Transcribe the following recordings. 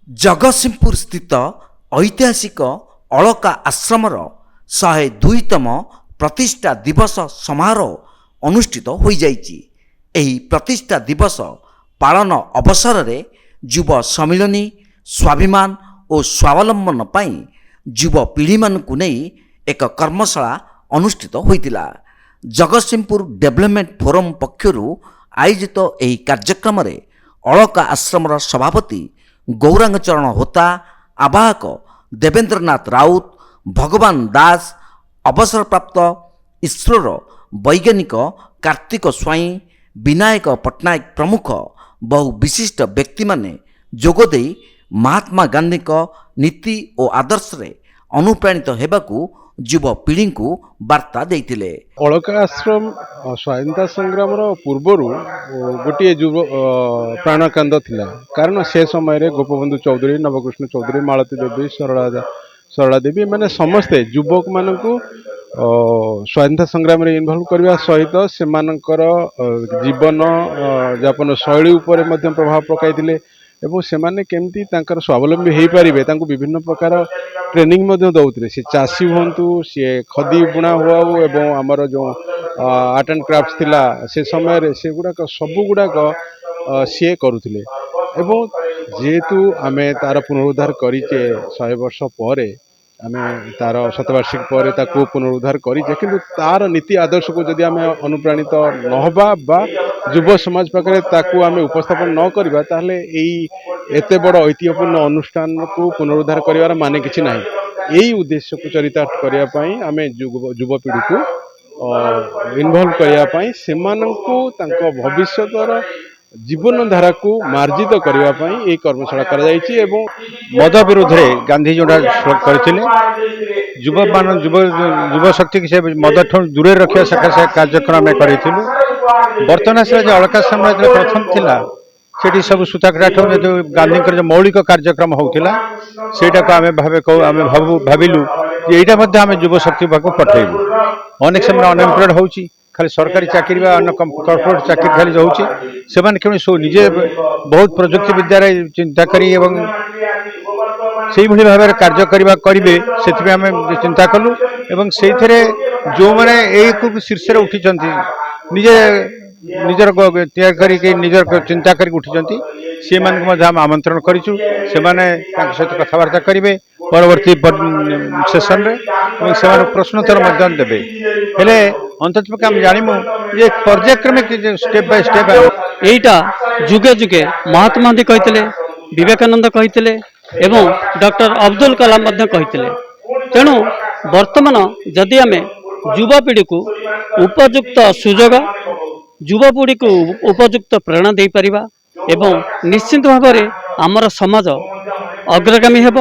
ଜଗତସିଂହପୁର ସ୍ଥିତ ଐତିହାସିକ ଅଳକା ଆଶ୍ରମର 102ତମ ପ୍ରତିଷ୍ଠା ଦିବସ ସମାରୋହ ଅନୁଷ୍ଠିତ ହୋଇଯାଇଛି। ଏହି ପ୍ରତିଷ୍ଠା ଦିବସ ପାଳନ ଅବସରରେ ଯୁବ ସମ୍ମିଳନୀ ସ୍ୱାଭିମାନ ଓ ସ୍ୱାବଲମ୍ବନ ପାଇଁ ଯୁବପିଢ଼ିମାନଙ୍କୁ ନେଇ ଏକ କର୍ମଶାଳା ଅନୁଷ୍ଠିତ ହୋଇଥିଲା। ଜଗତସିଂହପୁର ଡେଭଲପମେଣ୍ଟ ଫୋରମ ପକ୍ଷରୁ ଆୟୋଜିତ ଏହି କାର୍ଯ୍ୟକ୍ରମରେ ଅଳକା ଆଶ୍ରମର ସଭାପତି ଗୌରାଙ୍ଗ ଚରଣ ହୋତା, ଆବାହକ ଦେବେନ୍ଦ୍ରନାଥ ରାଉତ, ଭଗବାନ ଦାସ, ଅବସରପ୍ରାପ୍ତ ଇସ୍ରୋର ବୈଜ୍ଞାନିକ କାର୍ତ୍ତିକ ସ୍ୱାଇଁ, ବିନାୟକ ପଟ୍ଟନାୟକ ପ୍ରମୁଖ ବହୁ ବିଶିଷ୍ଟ ବ୍ୟକ୍ତିମାନେ ଯୋଗଦେଇ ମହାତ୍ମା ଗାନ୍ଧୀଙ୍କ ନୀତି ଓ ଆଦର୍ଶରେ ଅନୁପ୍ରାଣିତ ହେବାକୁ ଯୁବପିଢ଼ିଙ୍କୁ ବାର୍ତ୍ତା ଦେଇଥିଲେ। ଅଳକା ଆଶ୍ରମ ସ୍ୱାଧୀନତା ସଂଗ୍ରାମର ପୂର୍ବରୁ ଗୋଟିଏ ଯୁବ ପ୍ରାଣକାନ୍ଦ ଥିଲା। କାରଣ ସେ ସମୟରେ ଗୋପବନ୍ଧୁ ଚୌଧୁରୀ, ନବକୃଷ୍ଣ ଚୌଧୁରୀ, ମାଳତୀ ଦେବୀ, ସରଳା ଦେବୀ ଏମାନେ ସମସ୍ତେ ଯୁବକମାନଙ୍କୁ ସ୍ୱାଧୀନତା ସଂଗ୍ରାମରେ ଇନଭଲ୍ଭ କରିବା ସହିତ ସେମାନଙ୍କର ଜୀବନ ଯାପନ ଶୈଳୀ ଉପରେ ମଧ୍ୟ ପ୍ରଭାବ ପକାଇଥିଲେ ଏବଂ ସେମାନେ କେମିତି ତାଙ୍କର ସ୍ୱାବଲମ୍ବୀ ହୋଇପାରିବେ ତାଙ୍କୁ ବିଭିନ୍ନ ପ୍ରକାର ଟ୍ରେନିଂ ମଧ୍ୟ ଦେଉଥିଲେ। ସେ ଚାଷୀ ହୁଅନ୍ତୁ, ସିଏ ଖଦି ବୁଣା ହୁଆଉ ଏବଂ ଆମର ଯେଉଁ ଆର୍ଟ ଆଣ୍ଡ କ୍ରାଫ୍ଟ ଥିଲା ସେ ସମୟରେ ସେଗୁଡ଼ାକ ସବୁଗୁଡ଼ାକ ସିଏ କରୁଥିଲେ। ଏବଂ ଯେହେତୁ ଆମେ ତାର ପୁନରୁଦ୍ଧାର କରିଛେ 100 ବର୍ଷ ପରେ, ଆମେ ତାର ଶତବାର୍ଷିକୀ ପରେ ତାକୁ ପୁନରୁଦ୍ଧାର କରିଛେ, କିନ୍ତୁ ତାର ନୀତି ଆଦର୍ଶକୁ ଯଦି ଆମେ ଅନୁପ୍ରାଣିତ ନହେବା ବା ଯୁବ ସମାଜ ପାଖରେ ତାକୁ ଆମେ ଉପସ୍ଥାପନ ନ କରିବା ତାହେଲେ ଏଇ ଏତେ ବଡ଼ ଐତିହ୍ୟପୂର୍ଣ୍ଣ ଅନୁଷ୍ଠାନକୁ ପୁନରୁଦ୍ଧାର କରିବାର ମାନେ କିଛି ନାହିଁ। ଏହି ଉଦ୍ଦେଶ୍ୟକୁ ଚରିତାର୍ଥ କରିବା ପାଇଁ ଆମେ ଯୁବପିଢ଼ିକୁ ଇନଭଲ୍ଭ କରିବା ପାଇଁ, ସେମାନଙ୍କୁ ତାଙ୍କ ଭବିଷ୍ୟତର ଜୀବନଧାରାକୁ ମାର୍ଜିତ କରିବା ପାଇଁ ଏହି କର୍ମଶାଳା କରାଯାଇଛି। ଏବଂ ମଦ ବିରୁଦ୍ଧରେ ଗାନ୍ଧୀ ଯେଉଁଟା କରିଥିଲେ, ଯୁବ ଶକ୍ତିକୁ ସେ ମଦଠୁ ଦୂରରେ ରଖିବା ସକାଶେ କାର୍ଯ୍ୟକ୍ରମ ଆମେ କରିଥିଲୁ। ବର୍ତ୍ତମାନ ଆସିଲା ଯେ ଅଳକା ଆଶ୍ରମ ପ୍ରଥମ ଥିଲା, ସେଠି ସବୁ ସୂତାକାଠ ଯେଉଁ ଗାନ୍ଧୀଙ୍କର ଯେଉଁ ମୌଳିକ କାର୍ଯ୍ୟକ୍ରମ ହେଉଥିଲା ସେଇଟାକୁ ଆମେ ଭାବିଲୁ ଯେ ଏଇଟା ମଧ୍ୟ ଆମେ ଯୁବ ଶକ୍ତି ପାଖକୁ ପଠାଇବୁ। ଅନେକ ସମୟରେ ଅନଏମ୍ପ୍ଲଏଡ୍ ହେଉଛି, ଖାଲି ସରକାରୀ ଚାକିରି ବା ଅନ୍ୟ କର୍ପୋରେଟ୍ ଚାକିରି ଖାଲି ରହୁଛି। ସେମାନେ କେମିତି ନିଜେ ବହୁତ ପ୍ରଯୁକ୍ତି ବିଦ୍ୟାରେ ଚିନ୍ତା କରି ଏବଂ ସେଇଭଳି ଭାବରେ କାର୍ଯ୍ୟ କରିବେ ସେଥିପାଇଁ ଆମେ ଚିନ୍ତା କଲୁ। ଏବଂ ସେଇଥିରେ ଯେଉଁମାନେ ଏଇକୁ ଶୀର୍ଷରେ ଉଠିଛନ୍ତି, ନିଜର ତିଆରି କରିକି ନିଜର ଚିନ୍ତା କରିକି ଉଠିଛନ୍ତି, ସେମାନଙ୍କୁ ମଧ୍ୟ ଆମେ ଆମନ୍ତ୍ରଣ କରିଛୁ। ସେମାନେ ତାଙ୍କ ସହିତ କଥାବାର୍ତ୍ତା କରିବେ ପରବର୍ତ୍ତୀ ସେସନରେ ଏବଂ ସେମାନେ ପ୍ରଶ୍ନୋତ୍ତର ମଧ୍ୟ ଦେବେ। ହେଲେ ଅନ୍ତତଃ ଆମେ ଜାଣିବୁ ଯେ ପର୍ଯ୍ୟାୟକ୍ରମେ ଷ୍ଟେପ୍ ବାଇ ଷ୍ଟେପ୍ এইটা যুগে যুগে মহাত্মা গান্ধী কহিଥିଲେ, বিবেকানন্দ কহিଥିଲେ এবং ডক্টর ଅବଦୁଲ କଲାମ ମଧ୍ୟ କହିଥିଲେ। ତେଣୁ ବର୍ତ୍ତମାନ ଯଦି ଆମେ ଯୁବପିଢ଼ିକୁ ଉପଯୁକ୍ତ ସୁଯୋଗ, ଯୁବପିଢ଼ିକୁ ଉପଯୁକ୍ତ ପ୍ରେରଣା ଦେଇପାରିବା ଏବଂ ନିଶ୍ଚିତ ଭାବରେ ଆମର ସମାଜ ଅଗ୍ରଗାମୀ ହେବ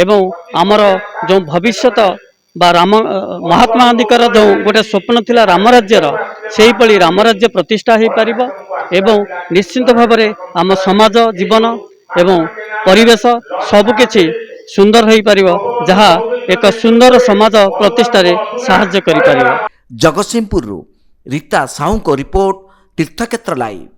ଏବଂ ଆମର ଯେଉଁ ଭବିଷ୍ୟତ ବା ମହାତ୍ମା ଗାନ୍ଧୀଙ୍କର ଯେଉଁ ଗୋଟେ ସ୍ୱପ୍ନ ଥିଲା ରାମରାଜ୍ୟର, ସେହିଭଳି ରାମରାଜ୍ୟ ପ୍ରତିଷ୍ଠା ହୋଇପାରିବ ଏବଂ ନିଶ୍ଚିତ ଭାବରେ ଆମ ସମାଜ ଜୀବନ ଏବଂ ପରିବେଶ ସବୁକିଛି ସୁନ୍ଦର ହୋଇପାରିବ, ଯାହା ଏକ ସୁନ୍ଦର ସମାଜ ପ୍ରତିଷ୍ଠାରେ ସାହାଯ୍ୟ କରିପାରିବ। ଜଗତସିଂହପୁରରୁ ରୀତା ସାହୁଙ୍କ ରିପୋର୍ଟ, ତୀର୍ଥକ୍ଷେତ୍ର ଲାଇଭ୍।